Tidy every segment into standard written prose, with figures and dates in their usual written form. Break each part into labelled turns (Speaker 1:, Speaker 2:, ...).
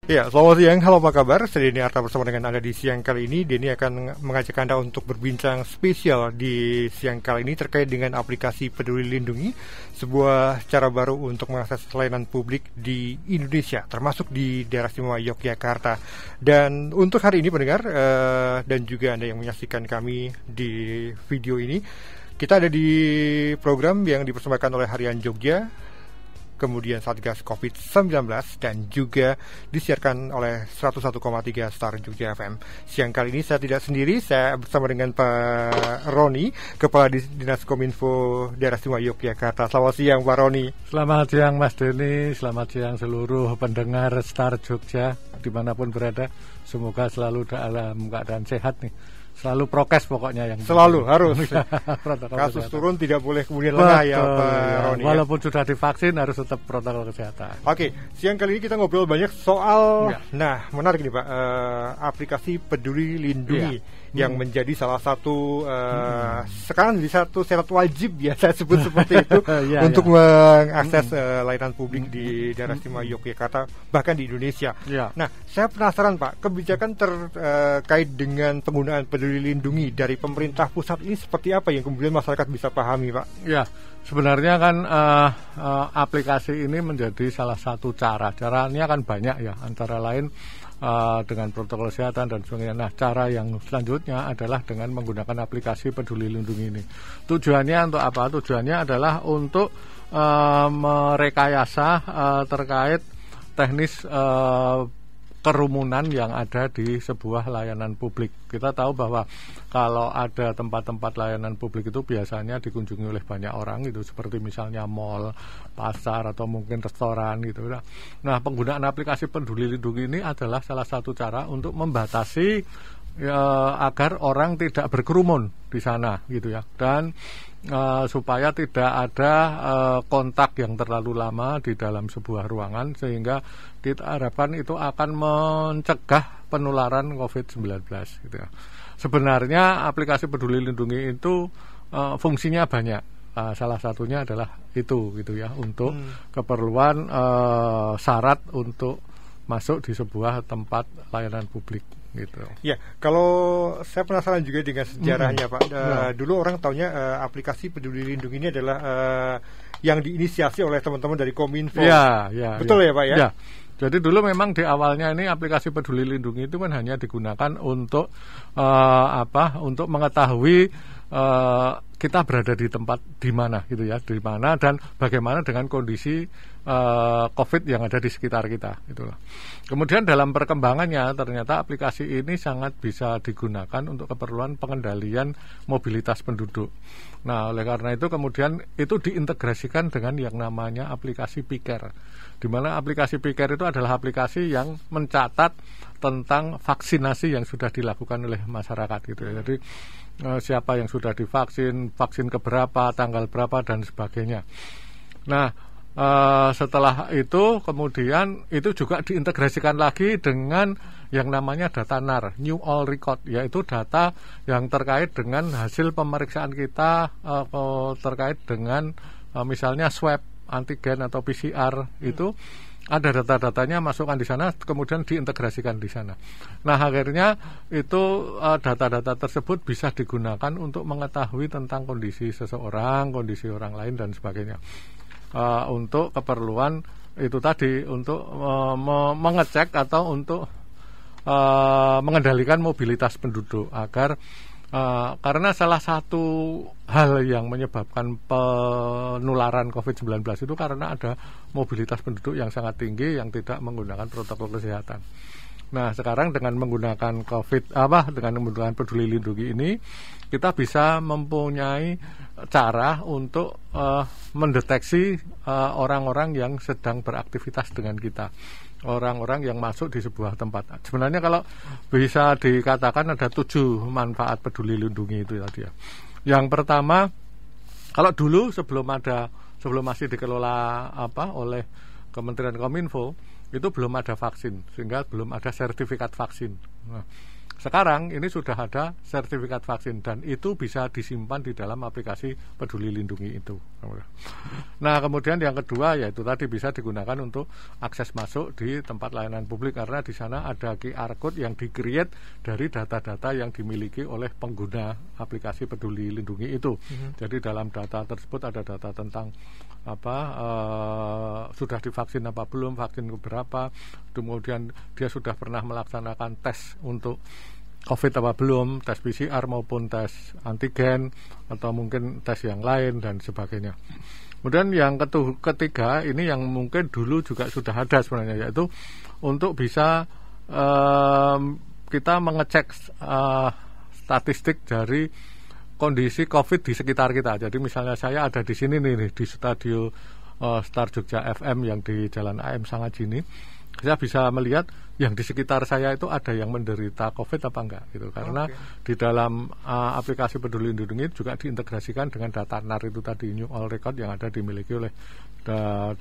Speaker 1: Ya, selamat siang. Halo, apa kabar? Saya Denny Arta bersama dengan Anda di siang kali ini. Denny akan mengajak Anda untuk berbincang spesial di siang kali ini terkait dengan aplikasi Peduli Lindungi, sebuah cara baru untuk mengakses layanan publik di Indonesia, termasuk di daerah istimewa Yogyakarta. Dan untuk hari ini pendengar dan juga Anda yang menyaksikan kami di video ini, kita ada di program yang dipersembahkan oleh Harian Jogja, kemudian Satgas COVID-19, dan juga disiarkan oleh 101,3 Star Jogja FM. Siang kali ini saya tidak sendiri, saya bersama dengan Pak Roni, Kepala Dinas Kominfo Daerah Istimewa Yogyakarta. Selamat siang Pak Roni.
Speaker 2: Selamat siang Mas Denny, selamat siang seluruh pendengar Star Jogja dimanapun berada. Semoga selalu dalam keadaan sehat nih. Selalu prokes pokoknya yang
Speaker 1: selalu harus kasus turun tidak boleh kemudian lengah ya Pak Roni.
Speaker 2: Walaupun sudah divaksin harus tetap protokol kesehatan.
Speaker 1: Oke, siang kali ini kita ngobrol banyak soal nah menarik nih Pak, aplikasi Peduli Lindungi yang menjadi salah satu sekarang jadi satu syarat wajib ya saya sebut seperti itu untuk mengakses layanan publik di daerah istimewa Yogyakarta bahkan di Indonesia. Nah, saya penasaran Pak, kebijakan terkait dengan penggunaan Peduli Lindungi dari pemerintah pusat ini seperti apa yang kemudian masyarakat bisa pahami Pak? Ya,
Speaker 2: sebenarnya kan aplikasi ini menjadi salah satu caranya kan banyak ya, antara lain dengan protokol kesehatan dan sebagainya. Nah, cara yang selanjutnya adalah dengan menggunakan aplikasi Peduli Lindungi ini. Tujuannya untuk apa? Tujuannya adalah untuk merekayasa terkait teknis kerumunan yang ada di sebuah layanan publik. Kita tahu bahwa kalau ada tempat-tempat layanan publik itu biasanya dikunjungi oleh banyak orang gitu, seperti misalnya mall, pasar, atau mungkin restoran gitu. Nah, penggunaan aplikasi Peduli Lindungi ini adalah salah satu cara untuk membatasi agar orang tidak berkerumun di sana gitu ya, dan supaya tidak ada kontak yang terlalu lama di dalam sebuah ruangan, sehingga diharapkan itu akan mencegah penularan COVID-19 gitu ya. Sebenarnya aplikasi Peduli Lindungi itu fungsinya banyak. Salah satunya adalah itu gitu ya, untuk keperluan syarat untuk masuk di sebuah tempat layanan publik gitu.
Speaker 1: Ya, kalau saya penasaran juga dengan sejarahnya Pak. Dulu orang taunya aplikasi Peduli Lindungi ini adalah yang diinisiasi oleh teman-teman dari Kominfo. Betul ya Pak ya?
Speaker 2: Jadi dulu memang di awalnya ini aplikasi Peduli Lindungi itu kan hanya digunakan untuk untuk mengetahui kita berada di tempat di mana gitu ya, di mana dan bagaimana dengan kondisi COVID yang ada di sekitar kita gitu. Kemudian dalam perkembangannya ternyata aplikasi ini sangat bisa digunakan untuk keperluan pengendalian mobilitas penduduk. Nah, oleh karena itu kemudian itu diintegrasikan dengan yang namanya aplikasi Piker, di mana aplikasi Piker itu adalah aplikasi yang mencatat tentang vaksinasi yang sudah dilakukan oleh masyarakat gitu ya. Jadi siapa yang sudah divaksin, vaksin keberapa, tanggal berapa, dan sebagainya. Nah, setelah itu kemudian itu juga diintegrasikan lagi dengan yang namanya data NAR, New All Record, yaitu data yang terkait dengan hasil pemeriksaan kita terkait dengan misalnya swab, antigen atau PCR itu ada data-datanya masukkan di sana, kemudian diintegrasikan di sana. Nah, akhirnya itu data-data tersebut bisa digunakan untuk mengetahui tentang kondisi seseorang, kondisi orang lain, dan sebagainya. Untuk keperluan itu tadi, untuk mengecek atau untuk mengendalikan mobilitas penduduk agar karena salah satu hal yang menyebabkan penularan COVID-19 itu karena ada mobilitas penduduk yang sangat tinggi yang tidak menggunakan protokol kesehatan. Nah, sekarang dengan menggunakan dengan menggunakan Peduli Lindungi ini, kita bisa mempunyai cara untuk mendeteksi orang-orang yang sedang beraktivitas dengan kita, orang-orang yang masuk di sebuah tempat. Sebenarnya kalau bisa dikatakan ada 7 manfaat Peduli Lindungi itu tadi ya. Yang pertama, kalau dulu sebelum masih dikelola oleh Kementerian Kominfo, itu belum ada vaksin, sehingga belum ada sertifikat vaksin. Nah, Sekarang ini sudah ada sertifikat vaksin dan itu bisa disimpan di dalam aplikasi Peduli Lindungi itu. Nah, kemudian yang kedua yaitu tadi bisa digunakan untuk akses masuk di tempat layanan publik karena di sana ada QR code yang di-create dari data-data yang dimiliki oleh pengguna aplikasi Peduli Lindungi itu. Jadi dalam data tersebut ada data tentang sudah divaksin apa belum, vaksin berapa, kemudian dia sudah pernah melaksanakan tes untuk COVID apa belum, tes PCR maupun tes antigen atau mungkin tes yang lain dan sebagainya. Kemudian yang ketiga ini yang mungkin dulu juga sudah ada sebenarnya, yaitu untuk bisa kita mengecek statistik dari kondisi COVID di sekitar kita. Jadi misalnya saya ada di sini nih di studio Star Jogja FM yang di Jalan AM Sangajini, saya bisa melihat yang di sekitar saya itu ada yang menderita COVID apa enggak gitu. Karena di dalam aplikasi Peduli Lindungi juga diintegrasikan dengan data NAR itu tadi, New All Record yang ada dimiliki oleh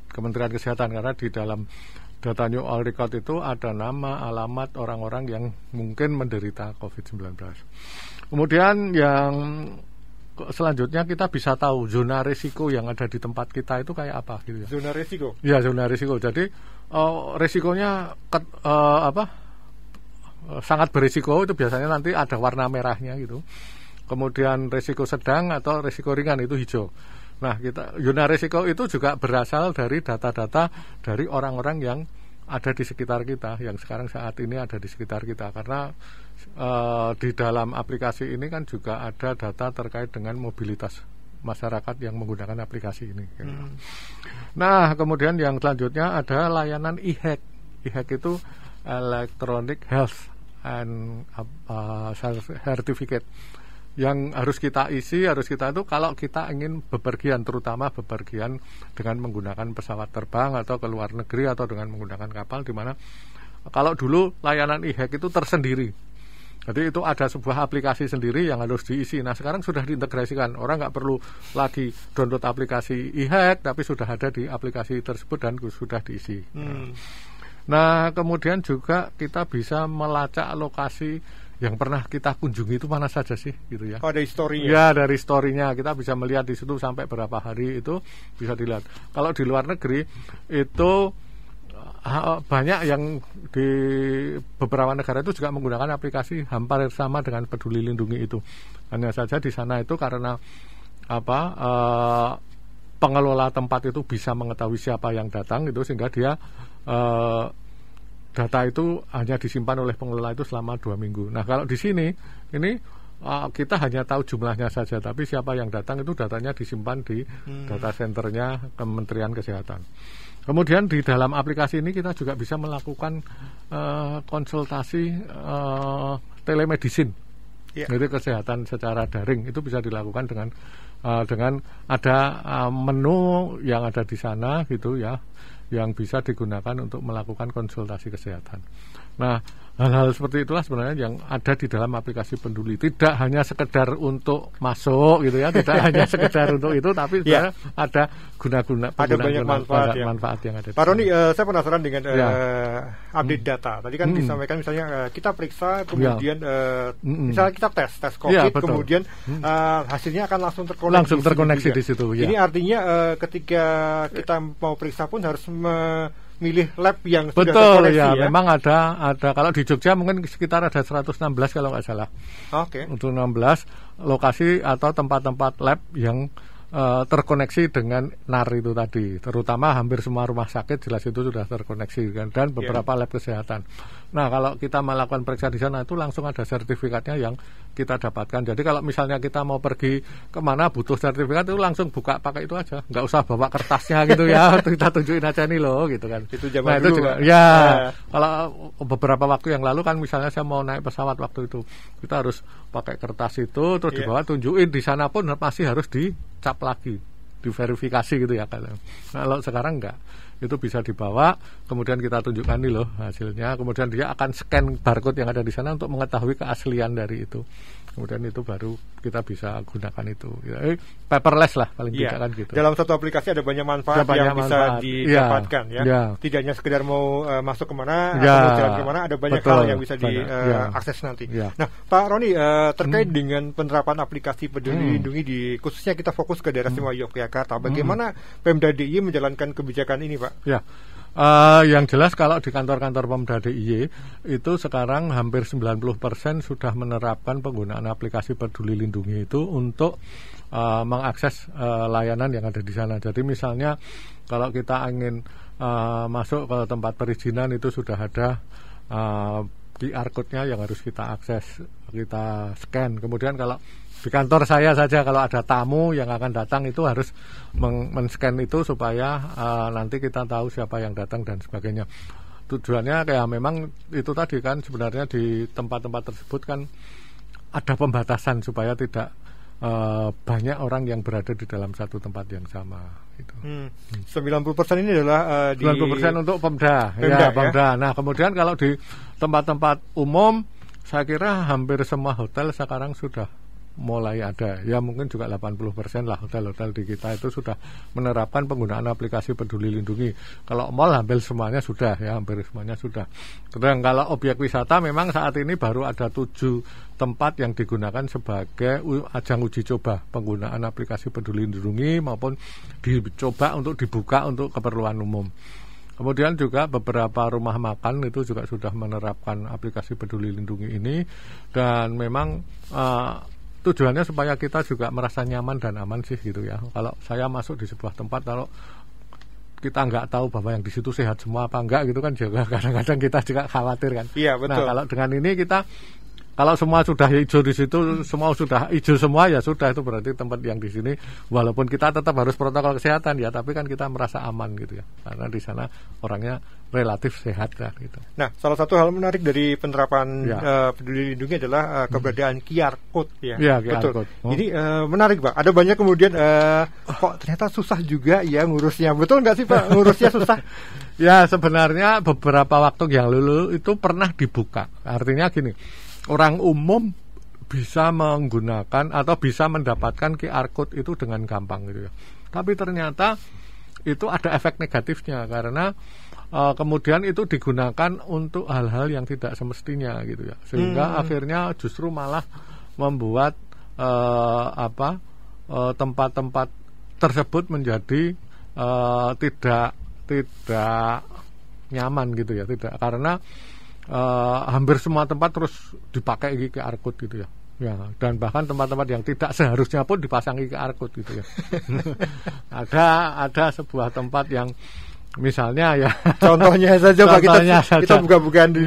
Speaker 2: Kementerian Kesehatan, karena di dalam data New All Record itu ada nama, alamat orang-orang yang mungkin menderita COVID-19. Kemudian yang selanjutnya kita bisa tahu zona risiko yang ada di tempat kita itu kayak apa gitu ya.
Speaker 1: Zona risiko?
Speaker 2: Ya, zona risiko. Jadi risikonya sangat berisiko itu biasanya nanti ada warna merahnya gitu. Kemudian risiko sedang atau risiko ringan itu hijau. Nah, zona risiko itu juga berasal dari data-data dari orang-orang yang ada di sekitar kita, yang sekarang saat ini ada di sekitar kita, karena di dalam aplikasi ini kan juga ada data terkait dengan mobilitas masyarakat yang menggunakan aplikasi ini. Nah, kemudian yang selanjutnya ada layanan e-hack. E-hack itu Electronic Health and Certificate, yang harus kita isi, itu kalau kita ingin bepergian, terutama bepergian dengan menggunakan pesawat terbang atau ke luar negeri atau dengan menggunakan kapal, di mana kalau dulu layanan e-hack itu tersendiri. Jadi itu ada sebuah aplikasi sendiri yang harus diisi. Nah, sekarang sudah diintegrasikan. Orang nggak perlu lagi download aplikasi e-hack, tapi sudah ada di aplikasi tersebut dan sudah diisi. Nah, kemudian juga kita bisa melacak lokasi yang pernah kita kunjungi itu mana saja sih, gitu ya.
Speaker 1: Oh, ada historinya.
Speaker 2: Ya, dari historinya kita bisa melihat di situ sampai berapa hari itu bisa dilihat. Kalau di luar negeri itu banyak yang di beberapa negara itu juga menggunakan aplikasi hampir sama dengan Peduli Lindungi itu. Hanya saja di sana itu karena pengelola tempat itu bisa mengetahui siapa yang datang itu, sehingga dia data itu hanya disimpan oleh pengelola itu selama 2 minggu. Nah, kalau di sini ini kita hanya tahu jumlahnya saja, tapi siapa yang datang itu datanya disimpan di data centernya Kementerian Kesehatan. Kemudian di dalam aplikasi ini kita juga bisa melakukan konsultasi telemedicine, jadi kesehatan secara daring. Itu bisa dilakukan dengan ada menu yang ada di sana gitu ya, yang bisa digunakan untuk melakukan konsultasi kesehatan. Nah, hal-hal seperti itulah sebenarnya yang ada di dalam aplikasi Peduli. Tidak hanya sekedar untuk masuk gitu ya, tidak hanya sekedar untuk itu, tapi sebenarnya ada
Speaker 1: ada banyak manfaat yang ada. Pak Roni, saya penasaran dengan update data. Tadi kan disampaikan misalnya kita periksa, kemudian misalnya kita tes COVID, kemudian hasilnya akan langsung terkoneksi
Speaker 2: di situ.
Speaker 1: Ini artinya ketika kita mau periksa pun harus milih lab yang sudah terkoneksi ya.
Speaker 2: Memang ada kalau di Jogja mungkin sekitar ada 116 kalau nggak salah. Untuk 16 lokasi atau tempat-tempat lab yang terkoneksi dengan NAR itu tadi, terutama hampir semua rumah sakit jelas itu sudah terkoneksi dan beberapa lab kesehatan. Nah, kalau kita melakukan periksa di sana itu langsung ada sertifikatnya yang kita dapatkan. Jadi kalau misalnya kita mau pergi kemana butuh sertifikat itu langsung buka pakai itu aja, nggak usah bawa kertasnya gitu ya. Kita tunjukin aja nih loh gitu kan.
Speaker 1: Itu zaman dulu.
Speaker 2: Itu juga, kalau beberapa waktu yang lalu kan misalnya saya mau naik pesawat waktu itu, kita harus pakai kertas itu terus dibawa, tunjukin di sana pun masih harus dicap lagi, diverifikasi gitu ya. Kalau sekarang enggak, itu bisa dibawa, kemudian kita tunjukkan nih loh hasilnya, kemudian dia akan scan barcode yang ada di sana untuk mengetahui keaslian dari itu. kemudian itu baru kita bisa gunakan itu. Paperless lah paling tidak kan gitu.
Speaker 1: Dalam satu aplikasi ada banyak manfaat yang bisa didapatkan Tidak hanya sekedar mau masuk kemana atau mau jalan kemana, ada banyak hal yang bisa diakses nanti. Nah, Pak Roni, terkait dengan penerapan aplikasi Peduli Lindungi khususnya kita fokus ke daerah istimewa Yogyakarta, bagaimana Pemda DIY menjalankan kebijakan ini, Pak?
Speaker 2: Yang jelas kalau di kantor-kantor Pemda DIY itu sekarang hampir 90% sudah menerapkan penggunaan aplikasi Peduli Lindungi itu untuk mengakses layanan yang ada di sana. Jadi misalnya kalau kita ingin masuk ke tempat perizinan itu sudah ada QR code-nya yang harus kita akses, kita scan. Kemudian kalau di kantor saya saja kalau ada tamu yang akan datang itu harus men-scan itu supaya nanti kita tahu siapa yang datang dan sebagainya. Tujuannya kayak memang itu tadi kan sebenarnya di tempat-tempat tersebut kan ada pembatasan supaya tidak banyak orang yang berada di dalam satu tempat yang sama. Gitu.
Speaker 1: 90% ini adalah
Speaker 2: 90% untuk Pemda. Pemda. Nah kemudian kalau di tempat-tempat umum saya kira hampir semua hotel sekarang sudah mulai ada, ya mungkin juga 80% lah hotel-hotel di kita itu sudah menerapkan penggunaan aplikasi Peduli Lindungi. Kalau mall hampir semuanya sudah. Dan kalau objek wisata memang saat ini baru ada 7 tempat yang digunakan sebagai ajang uji coba penggunaan aplikasi Peduli Lindungi maupun dicoba untuk dibuka untuk keperluan umum. Kemudian juga beberapa rumah makan itu juga sudah menerapkan aplikasi Peduli Lindungi ini, dan memang tujuannya supaya kita juga merasa nyaman dan aman sih gitu ya. Kalau saya masuk di sebuah tempat, kalau kita nggak tahu bahwa yang di situ sehat semua apa enggak gitu kan juga kadang-kadang kita juga khawatir kan.
Speaker 1: Iya betul.
Speaker 2: Nah kalau dengan ini kita, kalau semua sudah hijau di situ, semua sudah hijau semua ya sudah, itu berarti tempat yang di sini walaupun kita tetap harus protokol kesehatan ya, tapi kan kita merasa aman gitu ya, karena di sana orangnya relatif sehat kan gitu.
Speaker 1: Nah, salah satu hal menarik dari penerapan Peduli Lindungi adalah keberadaan QR code ya.
Speaker 2: Iya,
Speaker 1: betul.
Speaker 2: Code.
Speaker 1: Jadi menarik Pak. Ada banyak kemudian kok ternyata susah juga ya ngurusnya. Betul nggak sih Pak, ngurusnya susah?
Speaker 2: Ya sebenarnya beberapa waktu yang lalu itu pernah dibuka. Artinya gini, orang umum bisa menggunakan atau bisa mendapatkan QR code itu dengan gampang gitu ya. Tapi ternyata itu ada efek negatifnya karena kemudian itu digunakan untuk hal-hal yang tidak semestinya gitu ya. Sehingga akhirnya justru malah membuat tempat-tempat tersebut menjadi tidak nyaman gitu ya, tidak, karena hampir semua tempat terus dipakai QR code gitu ya. Ya, dan bahkan tempat-tempat yang tidak seharusnya pun dipasangi QR code gitu ya. Ada sebuah tempat yang misalnya ya
Speaker 1: contohnya saja Pak, kita buka-bukaan di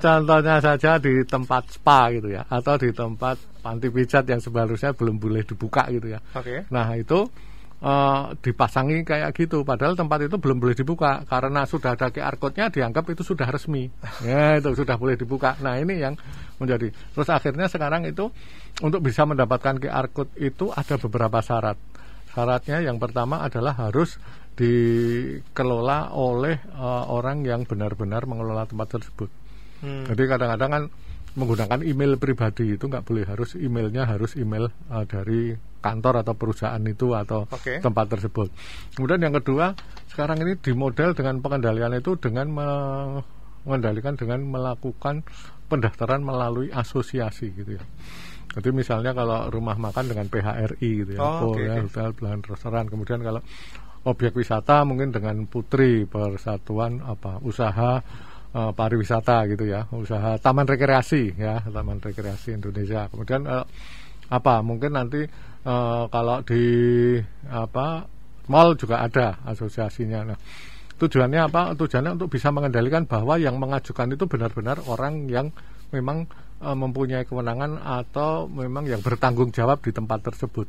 Speaker 2: contohnya saja di tempat spa gitu ya, atau di tempat panti pijat yang seharusnya belum boleh dibuka gitu ya. Nah itu dipasangi kayak gitu, padahal tempat itu belum boleh dibuka karena sudah ada QR code-nya, dianggap itu sudah resmi. Ya, itu sudah boleh dibuka. Nah, ini yang menjadi. Terus akhirnya sekarang itu untuk bisa mendapatkan QR code itu ada beberapa syarat. Syaratnya yang pertama adalah harus dikelola oleh orang yang benar-benar mengelola tempat tersebut. Jadi kadang-kadang kan menggunakan email pribadi itu nggak boleh, harus emailnya harus email dari kantor atau perusahaan itu atau tempat tersebut. Kemudian yang kedua, sekarang ini dimodel dengan pengendalian itu dengan mengendalikan dengan melakukan pendaftaran melalui asosiasi gitu ya. Jadi misalnya kalau rumah makan dengan PHRI gitu ya, hotel, belahan restoran. Kemudian kalau objek wisata mungkin dengan Putri, Persatuan usaha pariwisata gitu ya, usaha taman rekreasi ya, Taman Rekreasi Indonesia. Kemudian mungkin nanti kalau di mall juga ada asosiasinya. Nah, tujuannya apa? Tujuannya untuk bisa mengendalikan bahwa yang mengajukan itu benar-benar orang yang memang mempunyai kewenangan atau memang yang bertanggung jawab di tempat tersebut.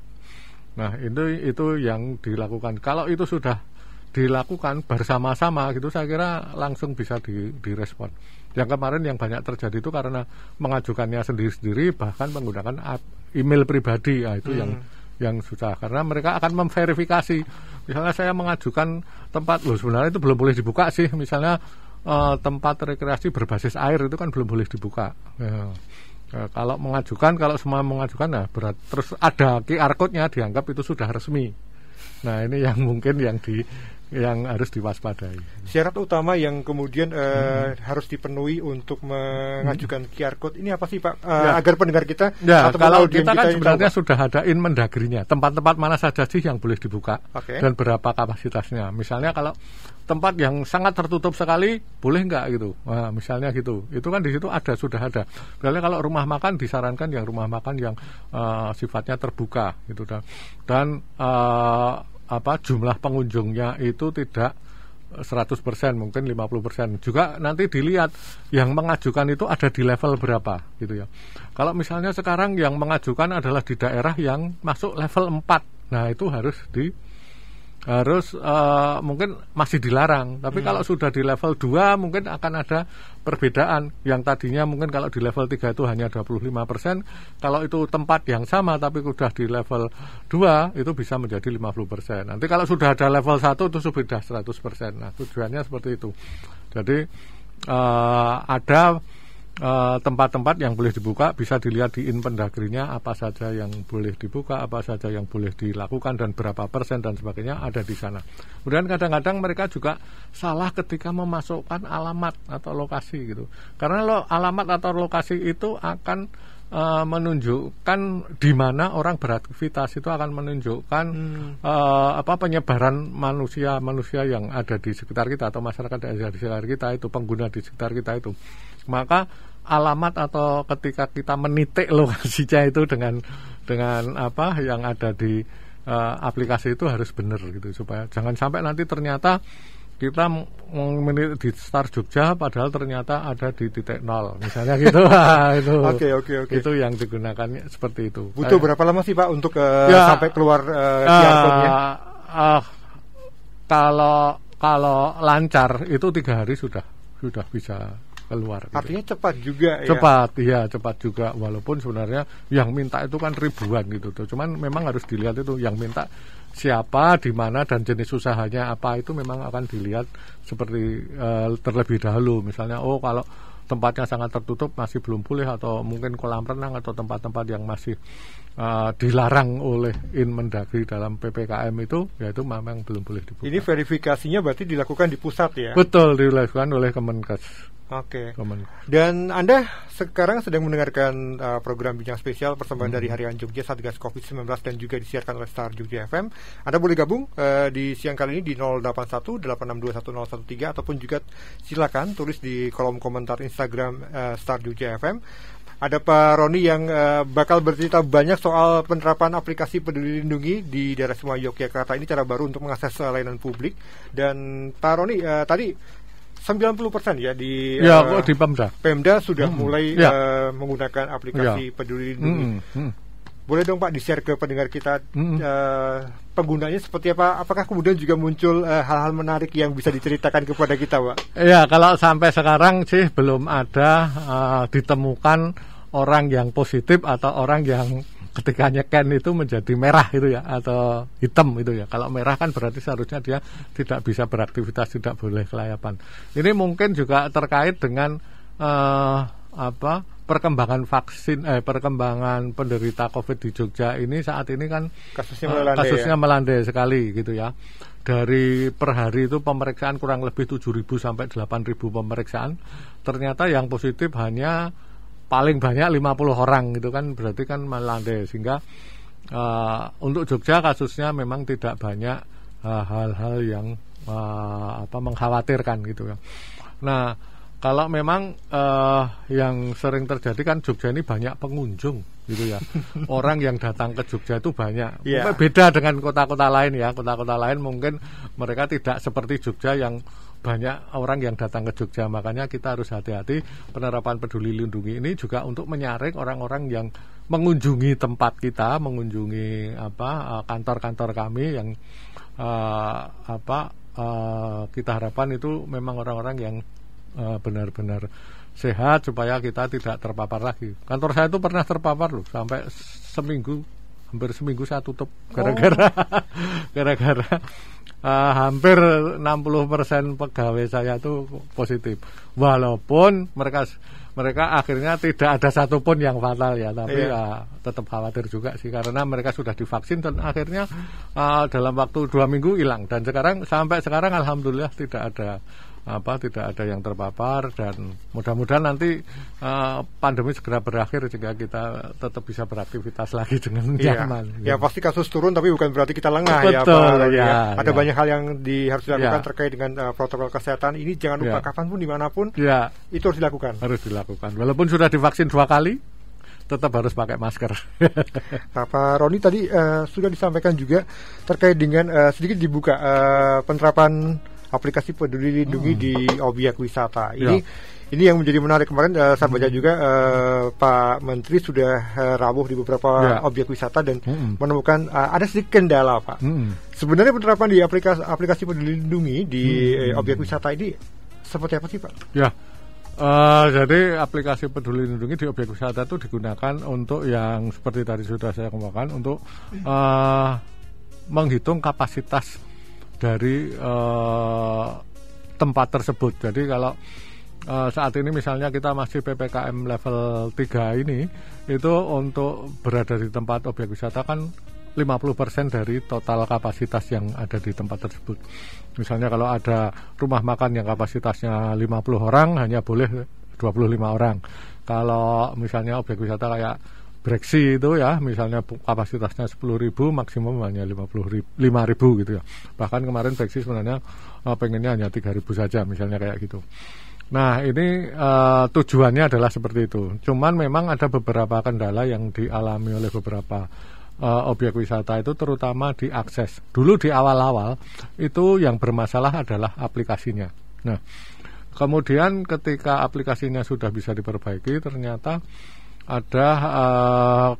Speaker 2: Nah, itu yang dilakukan. Kalau itu sudah dilakukan bersama-sama gitu, saya kira langsung bisa direspon. Yang kemarin yang banyak terjadi itu karena mengajukannya sendiri-sendiri, bahkan menggunakan email pribadi, itu yang susah, karena mereka akan memverifikasi. Misalnya saya mengajukan tempat, sebenarnya itu belum boleh dibuka sih, misalnya tempat rekreasi berbasis air itu kan belum boleh dibuka ya. Kalau semua mengajukan, nah berat. Terus ada QR code-nya, dianggap itu sudah resmi. Nah ini yang mungkin yang harus diwaspadai.
Speaker 1: Syarat utama yang kemudian harus dipenuhi untuk mengajukan QR code ini apa sih Pak? Agar pendengar kita
Speaker 2: kalau kita kan sebenarnya sudah ada Inmendagrinya, tempat-tempat mana saja sih yang boleh dibuka dan berapa kapasitasnya. Misalnya kalau tempat yang sangat tertutup sekali boleh nggak gitu, nah, misalnya gitu, itu kan di situ sudah ada. Misalnya kalau rumah makan disarankan yang rumah makan yang sifatnya terbuka gitu, dan jumlah pengunjungnya itu tidak 100%, mungkin 50%. Juga nanti dilihat yang mengajukan itu ada di level berapa gitu ya. Kalau misalnya sekarang yang mengajukan adalah di daerah yang masuk level 4, nah itu harus mungkin masih dilarang. Tapi kalau sudah di level 2 mungkin akan ada perbedaan. Yang tadinya mungkin kalau di level 3 itu hanya 25%, kalau itu tempat yang sama tapi sudah di level 2 itu bisa menjadi 50%. Nanti kalau sudah ada level 1 itu sudah 100%. Nah, tujuannya seperti itu. Jadi ada tempat-tempat yang boleh dibuka, bisa dilihat di Inmendagrinya apa saja yang boleh dibuka, apa saja yang boleh dilakukan dan berapa persen dan sebagainya ada di sana. Kemudian kadang-kadang mereka juga salah ketika memasukkan alamat atau lokasi gitu. Karena alamat atau lokasi itu akan menunjukkan di mana orang beraktivitas, itu akan menunjukkan penyebaran manusia yang ada di sekitar kita atau masyarakat yang ada di sekitar kita, itu pengguna di sekitar kita itu. Maka alamat atau ketika kita menitik lokasinya itu dengan apa yang ada di aplikasi itu harus benar gitu, supaya jangan sampai nanti ternyata kita di Star Jogja padahal ternyata ada di titik 0 misalnya gitu. Itu
Speaker 1: Oke.
Speaker 2: Itu yang digunakan seperti itu.
Speaker 1: Butuh berapa lama sih Pak untuk sampai keluar QR code-nya?
Speaker 2: Kalau lancar itu 3 hari sudah bisa keluar.
Speaker 1: Artinya gitu. Cepat juga
Speaker 2: ya. Cepat juga, walaupun sebenarnya yang minta itu kan ribuan gitu tuh. Cuman memang harus dilihat itu yang minta siapa, di mana, dan jenis usahanya apa, itu memang akan dilihat seperti terlebih dahulu. Misalnya kalau tempatnya sangat tertutup masih belum boleh, atau mungkin kolam renang atau tempat-tempat yang masih dilarang oleh Inmendagri dalam PPKM itu, ya itu memang belum boleh dibuka.
Speaker 1: Ini verifikasinya berarti dilakukan di pusat ya?
Speaker 2: Betul, dilakukan oleh Kemenkes.
Speaker 1: Oke. Dan Anda sekarang sedang mendengarkan program Bincang Spesial persembahan dari Harian Jogja Satgas Covid-19 dan juga disiarkan oleh Star Jogja FM. Anda boleh gabung di siang kali ini di 081-862-1013 ataupun juga silakan tulis di kolom komentar Instagram Star Jogja FM. Ada Pak Roni yang bakal bercerita banyak soal penerapan aplikasi Peduli Lindungi di daerah Semua Yogyakarta. Ini cara baru untuk mengakses layanan publik. Dan Pak Roni tadi 90% ya di Pemda sudah mulai menggunakan aplikasi Peduli Lindungi. Boleh dong Pak di-share ke pendengar kita penggunanya seperti apa? Apakah kemudian juga muncul hal-hal menarik yang bisa diceritakan kepada kita, Pak?
Speaker 2: Ya, kalau sampai sekarang sih belum ada ditemukan orang yang positif atau orang yang ketika nyeken itu menjadi merah itu ya, atau hitam itu ya. Kalau merah kan berarti seharusnya dia tidak bisa beraktivitas, tidak boleh kelayapan. Ini mungkin juga terkait dengan perkembangan vaksin, perkembangan penderita COVID di Jogja ini saat ini kan kasusnya melandai sekali gitu ya. Dari per hari itu pemeriksaan kurang lebih 7.000 sampai 8.000 pemeriksaan. Ternyata yang positif hanya paling banyak 50 orang gitu kan, berarti kan melandai, sehingga untuk Jogja kasusnya memang tidak banyak hal-hal yang mengkhawatirkan gitu ya. Nah, kalau memang yang sering terjadi kan Jogja ini banyak pengunjung gitu ya. Orang yang datang ke Jogja itu banyak. Beda dengan kota-kota lain ya. Kota-kota lain mungkin mereka tidak seperti Jogja yang banyak orang yang datang ke Jogja. Makanya kita harus hati-hati. Penerapan Peduli Lindungi ini juga untuk menyaring orang-orang yang mengunjungi tempat kita, mengunjungi kantor-kantor kami yang kita harapkan itu memang orang-orang yang benar-benar sehat supaya kita tidak terpapar lagi. Kantor saya itu pernah terpapar loh, sampai hampir seminggu saya tutup gara-gara hampir 60% pegawai saya itu positif. Walaupun mereka mereka akhirnya tidak ada satupun yang fatal ya, tapi ya tetap khawatir juga sih karena mereka sudah divaksin dan akhirnya dalam waktu 2 minggu hilang, dan sampai sekarang alhamdulillah tidak ada yang terpapar, dan mudah-mudahan nanti pandemi segera berakhir sehingga kita tetap bisa beraktivitas lagi dengan nyaman.
Speaker 1: Ya pasti kasus turun tapi bukan berarti kita lengah.
Speaker 2: Betul,
Speaker 1: Ada banyak hal yang harus dilakukan terkait dengan protokol kesehatan ini. Jangan lupa kapanpun dimanapun itu harus dilakukan. Harus dilakukan.
Speaker 2: Walaupun sudah divaksin 2 kali, tetap harus pakai masker.
Speaker 1: Pak Roni tadi sudah disampaikan juga terkait dengan sedikit dibuka penerapan aplikasi Peduli Lindungi di objek wisata. Ini yang menjadi menarik. Kemarin saya baca juga Pak Menteri sudah rawuh di beberapa objek wisata dan menemukan ada sedikit kendala, Pak. Sebenarnya penerapan di aplikasi Peduli Lindungi di objek wisata ini seperti apa sih, Pak?
Speaker 2: Jadi aplikasi Peduli Lindungi di objek wisata itu digunakan untuk yang seperti tadi sudah saya katakan, untuk menghitung kapasitas dari tempat tersebut. Jadi kalau saat ini misalnya kita masih PPKM level 3 ini, itu untuk berada di tempat objek wisata kan 50% dari total kapasitas yang ada di tempat tersebut. Misalnya kalau ada rumah makan yang kapasitasnya 50 orang, hanya boleh 25 orang. Kalau misalnya objek wisata kayak Breksi itu ya, misalnya kapasitasnya 10.000, maksimum hanya 5.000 gitu ya. Bahkan kemarin Breksi sebenarnya pengennya hanya 3.000 saja, misalnya kayak gitu. Nah ini tujuannya adalah seperti itu. Cuman memang ada beberapa kendala yang dialami oleh beberapa objek wisata itu, terutama di akses. Dulu di awal-awal itu yang bermasalah adalah aplikasinya. Nah kemudian ketika aplikasinya sudah bisa diperbaiki, ternyata ada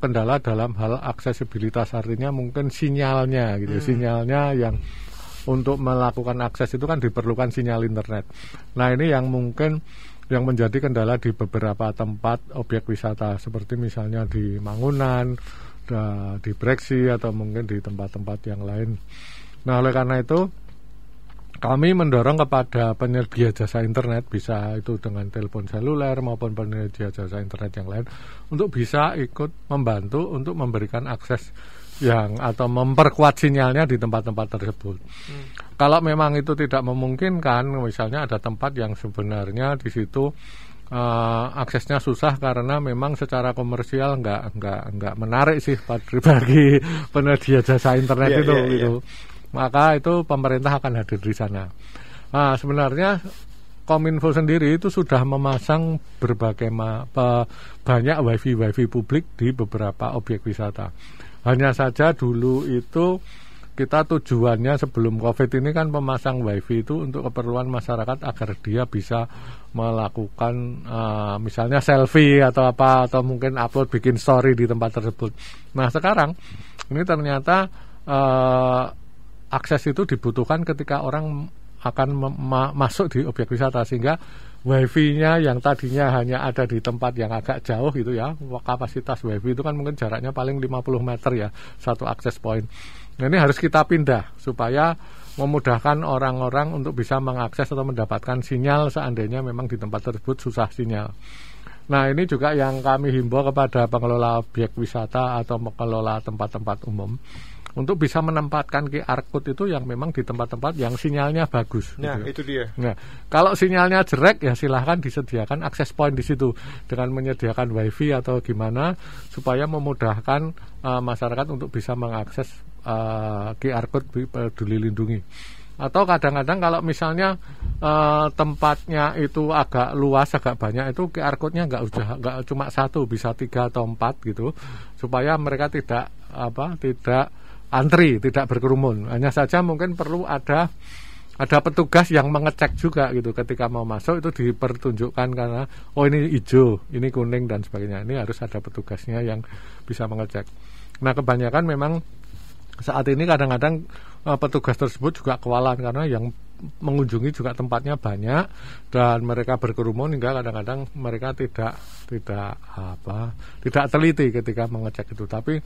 Speaker 2: kendala dalam hal aksesibilitas, artinya mungkin sinyalnya gitu. Sinyalnya yang untuk melakukan akses itu kan diperlukan sinyal internet. Nah ini yang mungkin yang menjadi kendala di beberapa tempat objek wisata, seperti misalnya di Mangunan, di Breksi, atau mungkin di tempat-tempat yang lain. Nah oleh karena itu kami mendorong kepada penyedia jasa internet, bisa itu dengan telepon seluler maupun penyedia jasa internet yang lain, untuk bisa ikut membantu untuk memberikan akses atau memperkuat sinyalnya di tempat-tempat tersebut. Kalau memang itu tidak memungkinkan, misalnya ada tempat yang sebenarnya di situ aksesnya susah karena memang secara komersial nggak menarik sih bagi penyedia jasa internet gitu. Maka itu pemerintah akan hadir di sana. Nah, sebenarnya Kominfo sendiri itu sudah memasang berbagai banyak wifi publik di beberapa objek wisata. Hanya saja dulu itu kita tujuannya sebelum COVID ini kan pemasang wifi itu untuk keperluan masyarakat agar dia bisa melakukan misalnya selfie atau atau mungkin upload bikin story di tempat tersebut. Nah sekarang ini ternyata akses itu dibutuhkan ketika orang akan masuk di objek wisata, sehingga wifi-nya yang tadinya hanya ada di tempat yang agak jauh gitu ya, kapasitas wifi itu kan mungkin jaraknya paling 50 meter ya, satu akses point. Nah, ini harus kita pindah supaya memudahkan orang-orang untuk bisa mengakses atau mendapatkan sinyal seandainya memang di tempat tersebut susah sinyal. Nah ini juga yang kami himbau kepada pengelola objek wisata atau pengelola tempat-tempat umum untuk bisa menempatkan QR code itu yang memang di tempat-tempat yang sinyalnya bagus.
Speaker 1: Nah,
Speaker 2: gitu.
Speaker 1: Itu dia.
Speaker 2: Nah, kalau sinyalnya jelek ya silahkan disediakan akses point di situ dengan menyediakan wifi atau gimana supaya memudahkan masyarakat untuk bisa mengakses QR code Peduli Lindungi. Atau kadang-kadang kalau misalnya tempatnya itu agak luas, agak banyak, itu QR code-nya nggak cuma 1, bisa 3 atau 4 gitu, supaya mereka tidak antri, tidak berkerumun. Hanya saja mungkin perlu ada petugas yang mengecek juga gitu, ketika mau masuk itu dipertunjukkan karena ini hijau, ini kuning dan sebagainya. Ini harus ada petugasnya yang bisa mengecek. Nah kebanyakan memang saat ini kadang-kadang petugas tersebut juga kewalahan karena yang mengunjungi juga tempatnya banyak dan mereka berkerumun hingga kadang-kadang mereka tidak teliti ketika mengecek itu. Tapi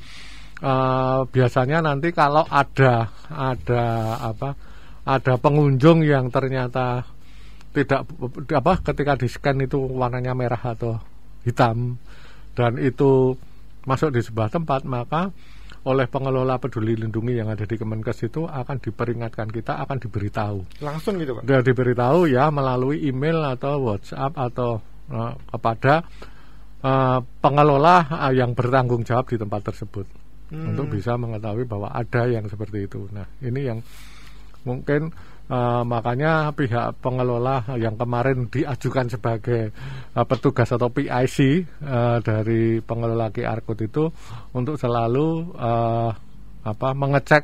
Speaker 2: biasanya nanti kalau ada pengunjung yang ternyata tidak ketika di scan itu warnanya merah atau hitam dan itu masuk di sebuah tempat, maka oleh pengelola peduli lindungi yang ada di Kemenkes itu akan diperingatkan, kita akan diberitahu
Speaker 1: langsung gitu Pak?
Speaker 2: Dan diberitahu ya melalui email atau WhatsApp atau kepada pengelola yang bertanggung jawab di tempat tersebut untuk bisa mengetahui bahwa ada yang seperti itu. Nah ini yang mungkin makanya pihak pengelola yang kemarin diajukan sebagai petugas atau PIC dari pengelola QR Code itu untuk selalu mengecek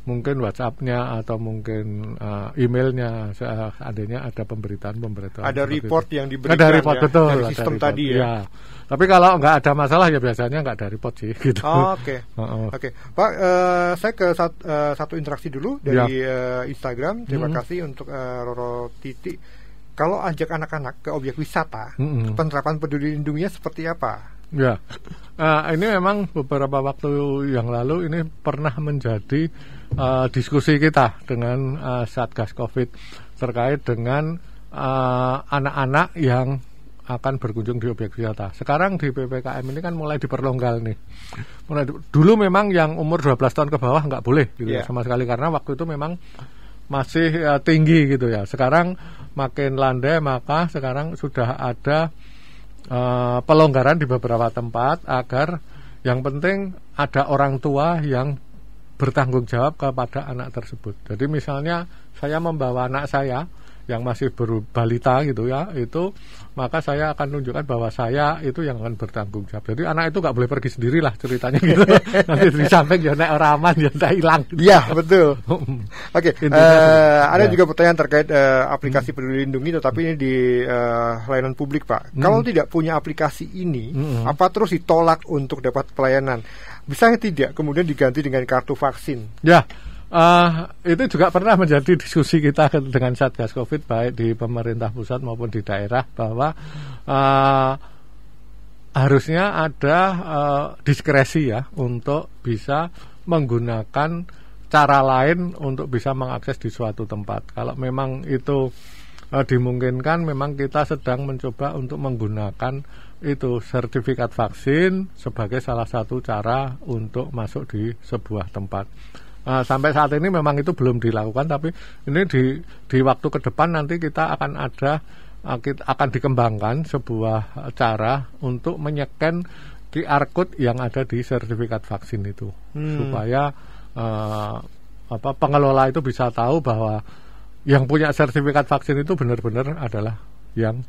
Speaker 2: mungkin WhatsApp-nya atau mungkin emailnya seandainya ada pemberitaan
Speaker 1: ada report
Speaker 2: itu.
Speaker 1: yang diberikan
Speaker 2: ada report,
Speaker 1: ya,
Speaker 2: betul,
Speaker 1: dari sistem
Speaker 2: report,
Speaker 1: tadi ya.
Speaker 2: Tapi kalau nggak ada masalah ya biasanya nggak ada report sih gitu.
Speaker 1: Oke. Pak, saya ke satu interaksi dulu dari Instagram. Terima kasih untuk Roro Titi. Kalau ajak anak-anak ke objek wisata, penerapan peduli lindunginya seperti apa?
Speaker 2: Ya, ini memang beberapa waktu yang lalu ini pernah menjadi diskusi kita dengan Satgas COVID terkait dengan anak-anak yang akan berkunjung di objek wisata. Sekarang di PPKM ini kan mulai diperlonggar nih. Dulu memang yang umur 12 tahun ke bawah nggak boleh gitu sama sekali karena waktu itu memang masih tinggi gitu ya. Sekarang makin landai, maka sekarang sudah ada pelonggaran di beberapa tempat agar yang penting ada orang tua yang bertanggung jawab kepada anak tersebut. Jadi misalnya saya membawa anak saya yang masih berbalita gitu ya, itu maka saya akan tunjukkan bahwa saya itu yang akan bertanggung jawab. Jadi anak itu nggak boleh pergi sendiri lah ceritanya gitu. Nanti di samping ya naik orang aman ya naik hilang.
Speaker 1: Iya betul. Oke. Ada juga pertanyaan terkait aplikasi peduli lindungi, tetapi ini di layanan publik Pak. Kalau tidak punya aplikasi ini, apa terus ditolak untuk dapat pelayanan? Bisa tidak kemudian diganti dengan kartu vaksin?
Speaker 2: Ya. Itu juga pernah menjadi diskusi kita dengan Satgas COVID baik di pemerintah pusat maupun di daerah bahwa harusnya ada diskresi ya untuk bisa menggunakan cara lain untuk bisa mengakses di suatu tempat. Kalau memang itu dimungkinkan, memang kita sedang mencoba untuk menggunakan itu sertifikat vaksin sebagai salah satu cara untuk masuk di sebuah tempat. Sampai saat ini memang itu belum dilakukan, tapi ini di waktu ke depan nanti kita akan dikembangkan sebuah cara untuk menyeken QR code yang ada di sertifikat vaksin itu supaya pengelola itu bisa tahu bahwa yang punya sertifikat vaksin itu benar-benar adalah yang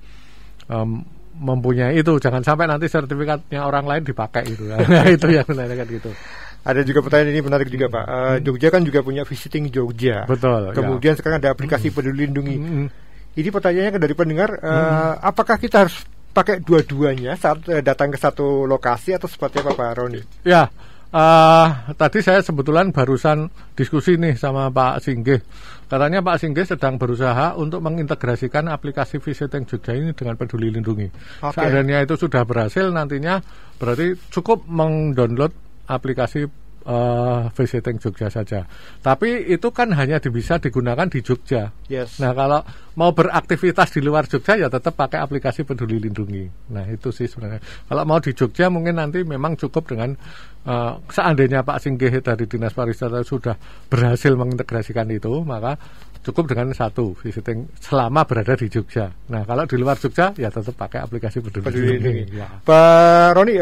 Speaker 2: mempunyai itu. Jangan sampai nanti sertifikatnya orang lain dipakai itu. Nah, itu yang menarik gitu.
Speaker 1: Ada juga pertanyaan ini menarik juga Pak. Jogja kan juga punya Visiting Jogja.
Speaker 2: Betul.
Speaker 1: Kemudian sekarang ada aplikasi peduli lindungi. Ini pertanyaannya dari pendengar, apakah kita harus pakai dua-duanya saat datang ke satu lokasi atau seperti apa Pak Roni?
Speaker 2: Ya, tadi saya sebetulnya barusan diskusi nih sama Pak Singgih. Katanya Pak Singgih sedang berusaha untuk mengintegrasikan aplikasi Visiting Jogja ini dengan peduli lindungi. Seandainya itu sudah berhasil, nantinya berarti cukup mendownload aplikasi Visiting Jogja saja. Tapi itu kan hanya bisa digunakan di Jogja.
Speaker 1: Yes.
Speaker 2: Nah kalau mau beraktivitas di luar Jogja ya tetap pakai aplikasi peduli lindungi. Nah itu sih sebenarnya. Kalau mau di Jogja mungkin nanti memang cukup dengan seandainya Pak Singgih dari Dinas Pariwisata sudah berhasil mengintegrasikan itu, maka cukup dengan satu Visiting selama berada di Jogja. Nah kalau di luar Jogja ya tetap pakai aplikasi peduli lindungi. Ya.
Speaker 1: Pak Roni,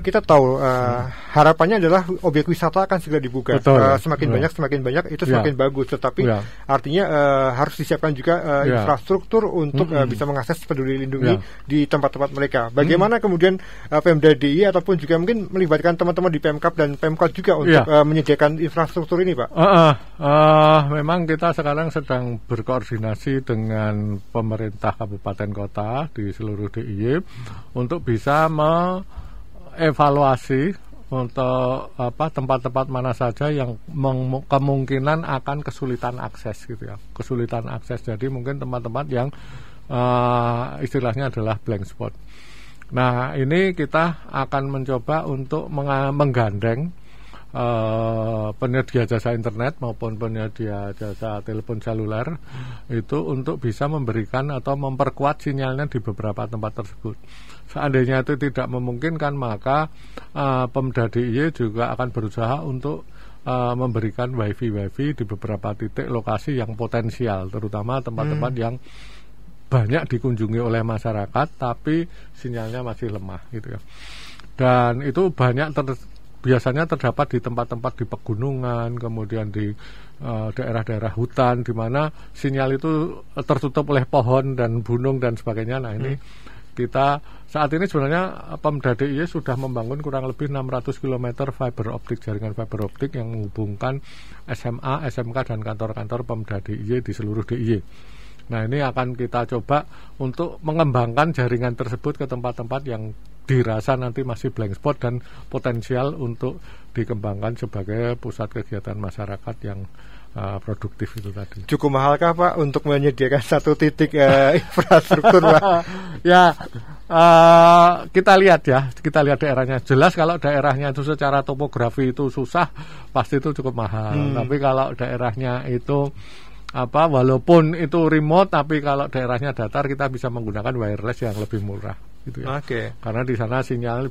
Speaker 1: kita tahu harapannya adalah objek wisata akan segera dibuka. Semakin banyak itu semakin bagus. Tetapi artinya harus disiapkan juga infrastruktur untuk bisa mengakses peduli lindungi di tempat-tempat mereka. Bagaimana kemudian Pemda DIY ataupun juga mungkin melibatkan teman-teman di Pemkab dan Pemkot juga untuk menyediakan infrastruktur ini Pak?
Speaker 2: Memang kita sekarang sedang berkoordinasi dengan pemerintah kabupaten kota di seluruh DIY untuk bisa mengevaluasi untuk tempat-tempat mana saja yang kemungkinan akan kesulitan akses gitu ya. Kesulitan akses, jadi mungkin tempat-tempat yang istilahnya adalah blank spot. Nah, ini kita akan mencoba untuk menggandeng penyedia jasa internet maupun penyedia jasa telepon seluler itu untuk bisa memberikan atau memperkuat sinyalnya di beberapa tempat tersebut. Seandainya itu tidak memungkinkan, maka Pemda DIY juga akan berusaha untuk memberikan wifi di beberapa titik lokasi yang potensial, terutama tempat-tempat yang banyak dikunjungi oleh masyarakat tapi sinyalnya masih lemah gitu ya. Dan itu biasanya terdapat di tempat-tempat di pegunungan, kemudian di daerah-daerah hutan di mana sinyal itu tertutup oleh pohon dan gunung dan sebagainya. Nah, ini kita saat ini sebenarnya Pemda DIY sudah membangun kurang lebih 600 km jaringan fiber optik yang menghubungkan SMA, SMK dan kantor-kantor Pemda DIY di seluruh DIY. Nah, ini akan kita coba untuk mengembangkan jaringan tersebut ke tempat-tempat yang dirasa nanti masih blank spot dan potensial untuk dikembangkan sebagai pusat kegiatan masyarakat yang produktif itu tadi.
Speaker 1: Cukup mahalkah Pak untuk menyediakan satu titik infrastruktur Pak?
Speaker 2: Ya, kita lihat daerahnya. Jelas kalau daerahnya itu secara topografi itu susah, pasti itu cukup mahal. Tapi kalau daerahnya itu walaupun itu remote, tapi kalau daerahnya datar kita bisa menggunakan wireless yang lebih murah gitu ya. Karena di sana sinyal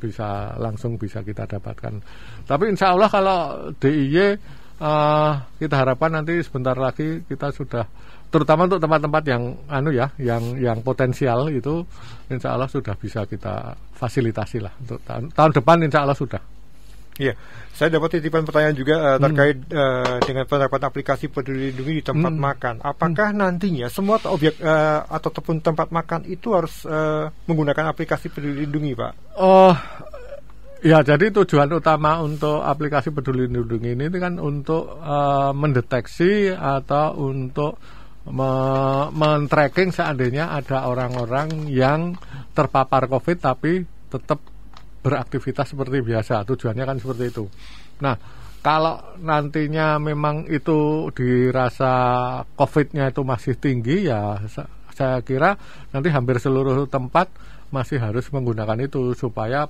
Speaker 2: langsung bisa kita dapatkan. Tapi insya Allah kalau DIY kita harapkan nanti sebentar lagi kita sudah, terutama untuk tempat-tempat yang potensial itu, insya Allah sudah bisa kita fasilitasi lah untuk tahun depan, insya Allah sudah.
Speaker 1: Iya, saya dapat titipan pertanyaan juga terkait dengan penerapan aplikasi Peduli Lindungi di tempat makan. Apakah nantinya semua objek ataupun tempat makan itu harus menggunakan aplikasi Peduli Lindungi, Pak?
Speaker 2: Ya, jadi tujuan utama untuk aplikasi Peduli Lindungi ini kan untuk mendeteksi atau untuk men-tracking seandainya ada orang-orang yang terpapar COVID tapi tetap beraktivitas seperti biasa. Tujuannya kan seperti itu. Nah, kalau nantinya memang itu dirasa COVID-nya itu masih tinggi, ya saya kira nanti hampir seluruh tempat masih harus menggunakan itu supaya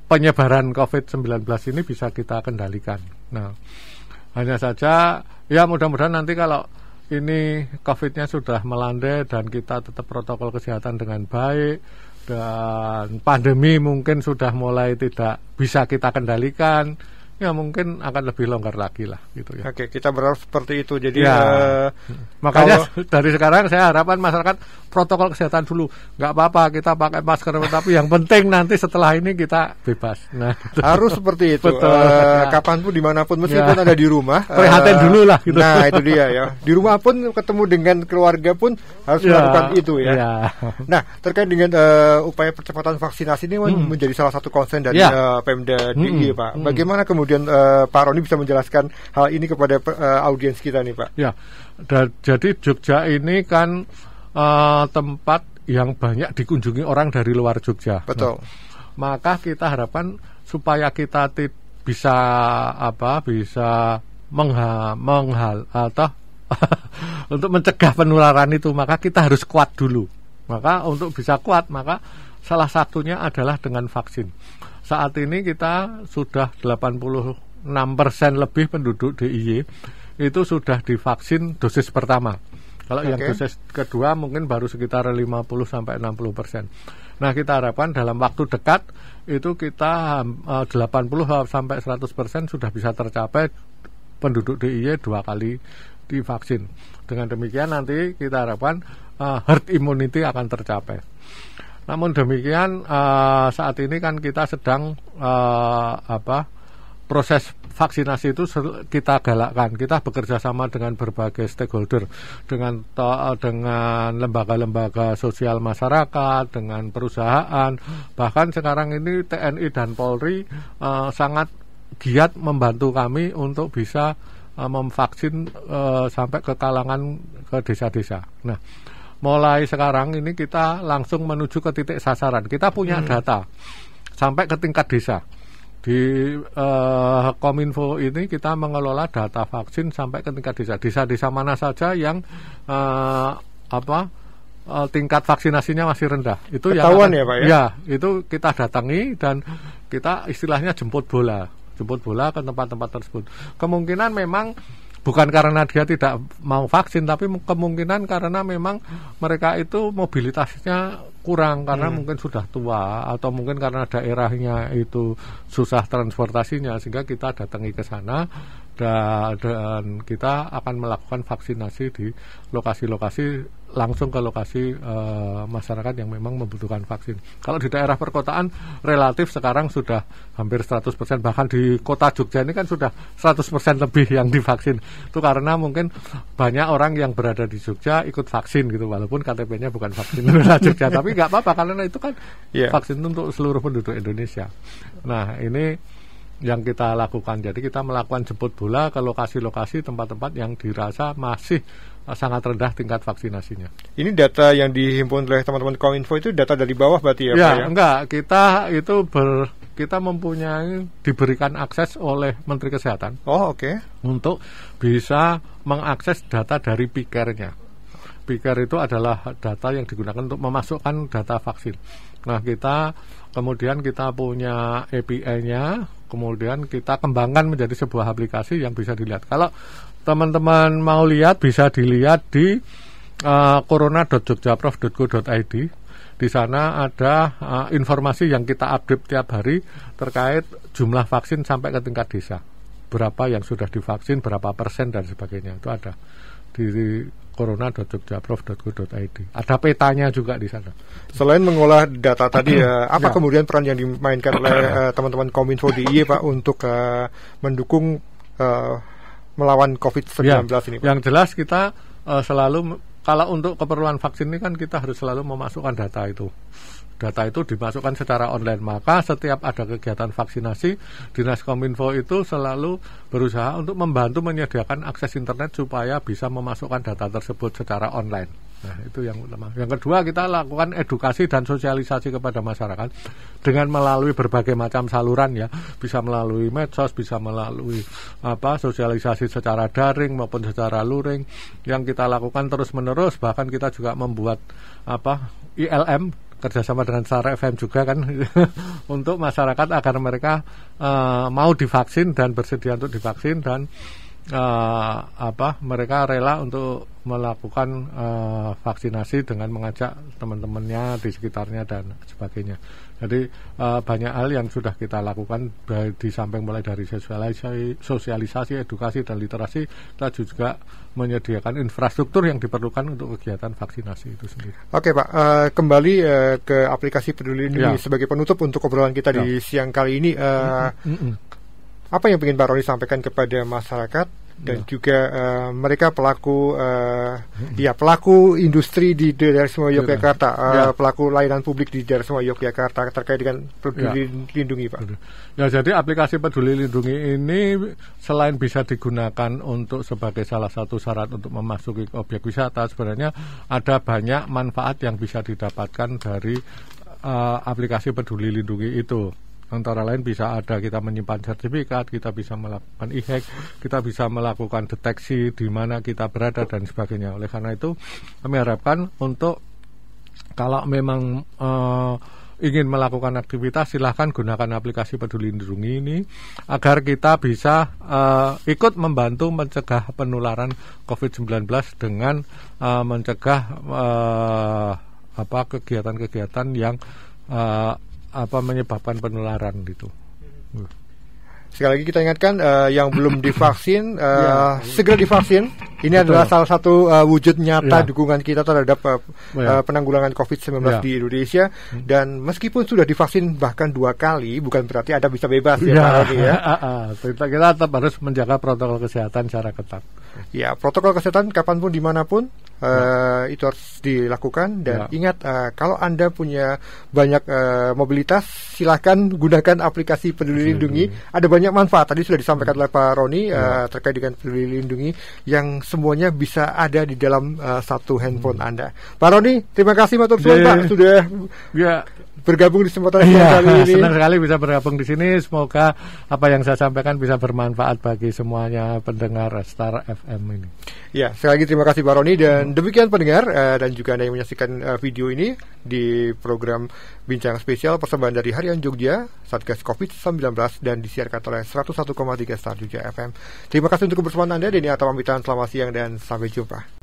Speaker 2: penyebaran COVID-19 ini bisa kita kendalikan. Nah, hanya saja ya mudah-mudahan nanti kalau ini COVID-nya sudah melandai dan kita tetap protokol kesehatan dengan baik dan pandemi mungkin sudah mulai tidak bisa kita kendalikan, ya mungkin akan lebih longgar lagi lah gitu ya.
Speaker 1: Oke, kita berharap seperti itu. Jadi
Speaker 2: makanya dari sekarang saya harapkan masyarakat protokol kesehatan dulu. Nggak apa-apa kita pakai masker, tapi yang penting nanti setelah ini kita bebas. Nah, gitu.
Speaker 1: Harus seperti itu. Kapanpun dimanapun meskipun ada di rumah.
Speaker 2: Prihatin dulu lah. Gitu.
Speaker 1: Nah itu dia ya. Di rumah pun ketemu dengan keluarga pun harus melakukan itu ya. Nah terkait dengan upaya percepatan vaksinasi ini menjadi salah satu concern dari Pemda DIY Pak. Bagaimana kemudian Pak Roni bisa menjelaskan hal ini kepada audiens kita nih Pak?
Speaker 2: Ya, jadi Jogja ini kan tempat yang banyak dikunjungi orang dari luar Jogja.
Speaker 1: Betul.
Speaker 2: Maka kita harapkan supaya kita bisa untuk mencegah penularan itu, maka kita harus kuat dulu. Maka untuk bisa kuat, maka salah satunya adalah dengan vaksin. Saat ini kita sudah 86% lebih penduduk DIY itu sudah divaksin dosis pertama. Kalau yang dosis kedua mungkin baru sekitar 50-60%. Nah, kita harapkan dalam waktu dekat itu kita 80-100% sudah bisa tercapai penduduk DIY 2 kali divaksin. Dengan demikian nanti kita harapkan herd immunity akan tercapai. Namun demikian saat ini kan kita sedang proses vaksinasi itu kita galakkan. Kita bekerja sama dengan berbagai stakeholder, dengan lembaga-lembaga sosial masyarakat, dengan perusahaan. Bahkan sekarang ini TNI dan Polri sangat giat membantu kami untuk bisa memvaksin sampai ke kalangan ke desa-desa. Nah, mulai sekarang ini kita langsung menuju ke titik sasaran. Kita punya data sampai ke tingkat desa. Di Kominfo ini kita mengelola data vaksin sampai ke tingkat desa. Desa-desa mana saja yang tingkat vaksinasinya masih rendah. Itu
Speaker 1: ketahuan ya Pak ya?
Speaker 2: Ya, itu kita datangi dan kita istilahnya jemput bola ke tempat-tempat tersebut. Kemungkinan memang bukan karena dia tidak mau vaksin, tapi kemungkinan karena memang mereka itu mobilitasnya kurang karena mungkin sudah tua atau mungkin karena daerahnya itu susah transportasinya, sehingga kita datangi ke sana dan kita akan melakukan vaksinasi di lokasi-lokasi, langsung ke lokasi masyarakat yang memang membutuhkan vaksin. Kalau di daerah perkotaan relatif sekarang sudah hampir 100%, bahkan di kota Jogja ini kan sudah 100% lebih yang divaksin. Itu karena mungkin banyak orang yang berada di Jogja ikut vaksin gitu, walaupun KTP-nya bukan vaksin Jogja, tapi nggak apa-apa karena itu kan vaksin untuk seluruh penduduk Indonesia. Nah, ini yang kita lakukan. Jadi kita melakukan jemput bola ke lokasi-lokasi tempat-tempat yang dirasa masih sangat rendah tingkat vaksinasinya. Ini data yang dihimpun oleh teman-teman Kominfo itu data dari bawah berarti ya Pak ya? Enggak, kita mempunyai, diberikan akses oleh Menteri Kesehatan. Oh, oke. Untuk bisa mengakses data dari PIKER-nya. PIKER itu adalah data yang digunakan untuk memasukkan data vaksin. Nah, kemudian kita punya API-nya, kemudian kita kembangkan menjadi sebuah aplikasi yang bisa dilihat. Kalau teman-teman mau lihat, bisa dilihat di corona.jogjaprov.go.id. Di sana ada informasi yang kita update tiap hari terkait jumlah vaksin sampai ke tingkat desa. Berapa yang sudah divaksin, berapa persen dan sebagainya. Itu ada di corona.jogjaprov.go.id. Ada petanya juga di sana. Selain mengolah data tadi, apa kemudian peran yang dimainkan oleh teman-teman Kominfo DIY Pak untuk mendukung melawan COVID-19 ini Pak? Yang jelas kita selalu, kalau untuk keperluan vaksin ini kan kita harus selalu memasukkan data itu. Data itu dimasukkan secara online, maka setiap ada kegiatan vaksinasi, Dinas Kominfo itu selalu berusaha untuk membantu menyediakan akses internet supaya bisa memasukkan data tersebut secara online. Nah, itu yang utama. Yang kedua, kita lakukan edukasi dan sosialisasi kepada masyarakat dengan melalui berbagai macam saluran ya, bisa melalui medsos, bisa melalui sosialisasi secara daring maupun secara luring yang kita lakukan terus-menerus. Bahkan kita juga membuat ILM kerjasama dengan Star FM juga kan untuk masyarakat agar mereka mau divaksin dan bersedia untuk divaksin dan mereka rela untuk melakukan vaksinasi dengan mengajak teman-temannya di sekitarnya dan sebagainya. Jadi banyak hal yang sudah kita lakukan di samping mulai dari sosialisasi, edukasi dan literasi, kita juga menyediakan infrastruktur yang diperlukan untuk kegiatan vaksinasi itu sendiri. Oke Pak, kembali ke aplikasi Peduli Lindungi sebagai penutup untuk obrolan kita di siang kali ini. Apa yang ingin Pak Roni sampaikan kepada masyarakat dan juga mereka pelaku industri di daerah Istimewa Yogyakarta, pelaku layanan publik di daerah Istimewa Yogyakarta terkait dengan Peduli Lindungi Pak? Ya, jadi aplikasi Peduli Lindungi ini selain bisa digunakan untuk sebagai salah satu syarat untuk memasuki objek wisata, sebenarnya ada banyak manfaat yang bisa didapatkan dari aplikasi Peduli Lindungi itu. Antara lain bisa ada kita menyimpan sertifikat, kita bisa melakukan e-hack, kita bisa melakukan deteksi di mana kita berada dan sebagainya. Oleh karena itu kami harapkan untuk kalau memang ingin melakukan aktivitas, silahkan gunakan aplikasi Peduli Lindungi ini agar kita bisa ikut membantu mencegah penularan COVID-19 dengan mencegah kegiatan-kegiatan yang menyebabkan penularan gitu. Sekali lagi kita ingatkan yang belum divaksin segera divaksin. Ini adalah salah satu wujud nyata dukungan kita terhadap penanggulangan COVID-19 di Indonesia. Dan meskipun sudah divaksin bahkan 2 kali, bukan berarti Anda bisa bebas ya Pak Roni ya. Kita tetap harus menjaga protokol kesehatan secara ketat. Ya, protokol kesehatan kapanpun dimanapun itu harus dilakukan. Dan ingat, kalau Anda punya banyak mobilitas, silakan gunakan aplikasi Peduli Lindungi. Ada banyak manfaat, tadi sudah disampaikan oleh Pak Roni terkait dengan Peduli Lindungi yang semuanya bisa ada di dalam satu handphone Anda. Pak Roni, terima kasih matur suwun Pak sudah bergabung di kesempatan kali ini. Senang sekali bisa bergabung di sini. Semoga apa yang saya sampaikan bisa bermanfaat bagi semuanya pendengar Star FM. 3M ini.
Speaker 1: Ya, sekali lagi terima kasih Pak Roni, dan demikian pendengar dan juga Anda yang menyaksikan video ini di program Bincang Spesial persembahan dari Harian Jogja Satgas COVID-19 dan disiarkan oleh 101,3 Star Jogja FM. Terima kasih untuk kebersamaan Anda. Denny Arta pamitan, selamat siang dan sampai jumpa.